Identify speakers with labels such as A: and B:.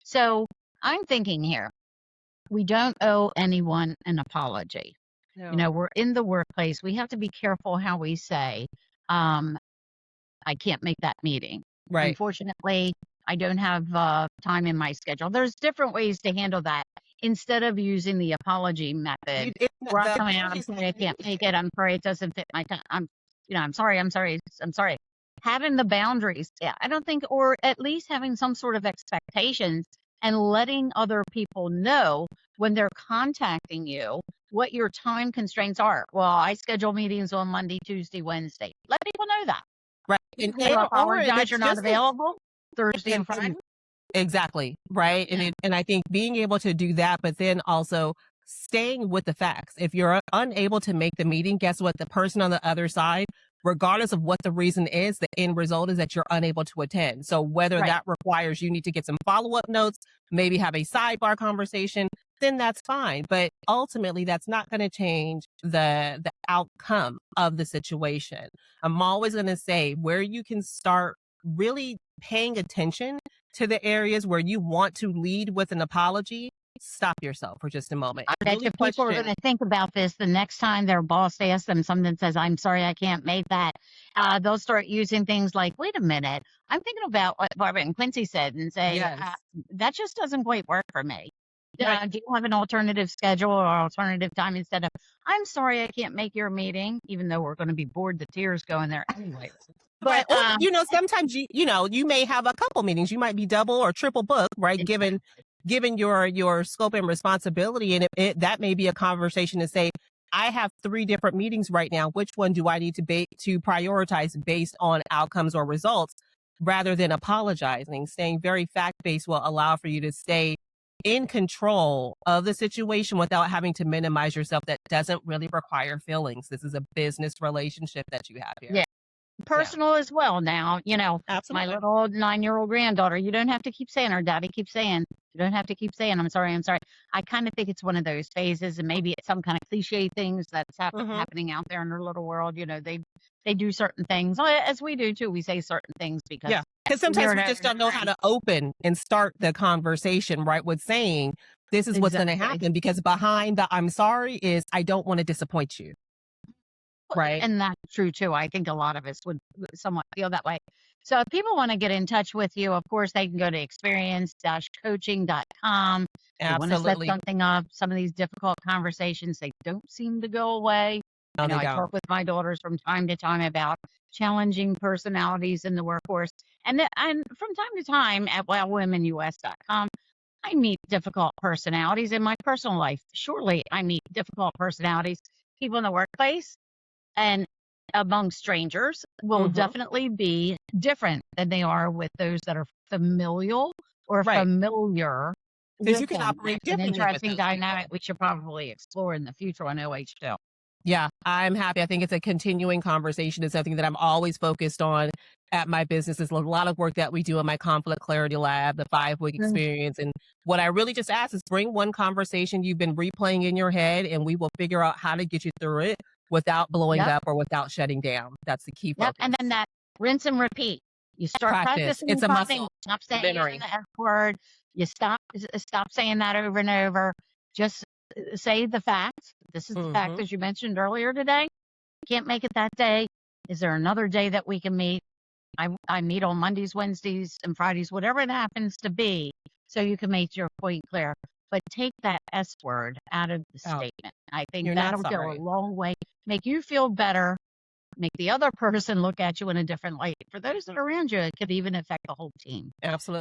A: So I'm thinking here, we don't owe anyone an apology.
B: No.
A: We're in the workplace. We have to be careful how we say, um, I can't make that meeting.
B: Right.
A: Unfortunately, I don't have time in my schedule. There's different ways to handle that instead of using the apology method. Where I'm coming out, I'm sorry I can't make it. I'm sorry it doesn't fit my time. I'm sorry. I'm sorry. Having the boundaries, yeah, I don't think, or at least having some sort of expectations and letting other people know when they're contacting you what your time constraints are. Well, I schedule meetings on Monday, Tuesday, Wednesday. Let people know that.
B: Right.
A: You apologize you're not available Thursday and Friday.
B: Exactly. Right.
A: Yeah.
B: And I think being able to do that, but then also staying with the facts. If you're unable to make the meeting, guess what? The person on the other side, regardless of what the reason is, the end result is that you're unable to attend. So whether that requires you need to get some follow-up notes, maybe have a sidebar conversation, then that's fine. But ultimately, that's not going to change the outcome of the situation. I'm always going to say where you can start really paying attention to the areas where you want to lead with an apology. Stop yourself for just a moment.
A: I bet you people are going to think about this the next time their boss asks them something, says, I'm sorry, I can't make that. They'll start using things like, wait a minute, I'm thinking about what Barbara and Quincy said and say, that just doesn't quite work for me. Do you have an alternative schedule or alternative time instead of, I'm sorry, I can't make your meeting, even though we're going to be bored to tears going there anyway.
B: But, sometimes, you may have a couple meetings. You might be double or triple booked, right? Given your scope and responsibility. And that may be a conversation to say, I have 3 different meetings right now. Which one do I need to prioritize based on outcomes or results rather than apologizing? Staying very fact-based will allow for you to stay in control of the situation without having to minimize yourself. That doesn't really require feelings. This is a business relationship that you have here.
A: Yeah. Personal as well now, my little 9-year-old granddaughter, you don't have to keep saying, her daddy keeps saying, you don't have to keep saying, I'm sorry. I kind of think it's one of those phases, and maybe it's some kind of cliche things that's happening out there in her little world. They do certain things as we do too. We say certain things because
B: sometimes we just don't know how to open and start the conversation, right? With saying, this is what's going to happen, because behind the I'm sorry is I don't want to disappoint you. Right.
A: And that's true too. I think a lot of us would somewhat feel that way. So if people want to get in touch with you, of course, they can go to experience-coaching.com. They want to set something up. Some of these difficult conversations, they don't seem to go away. I talk with my daughters from time to time about challenging personalities in the workforce. And from time to time at wowwomenus.com, I meet difficult personalities in my personal life. Surely I meet difficult personalities, people in the workplace. And among strangers will definitely be different than they are with those that are familial or familiar.
B: Because you can operate differently.
A: An interesting dynamic we should probably explore in the future on OH2.
B: Yeah, I'm happy. I think it's a continuing conversation. It's something that I'm always focused on at my business. There's a lot of work that we do in my conflict clarity lab, the 5-week experience. And what I really just ask is bring one conversation you've been replaying in your head, and we will figure out how to get you through it without blowing up or without shutting down. That's the key focus.
A: And then that rinse and repeat. You start practicing.
B: It's a muscle.
A: Stop saying the F word. You stop saying that over and over. Just say the facts. This is the fact, as you mentioned earlier today. Can't make it that day. Is there another day that we can meet? I meet on Mondays, Wednesdays, and Fridays, whatever it happens to be, so you can make your point clear. But take that S word out of the statement. I think that'll go a long way. Make you feel better. Make the other person look at you in a different light. For those that are around you, it could even affect the whole team.
B: Absolutely.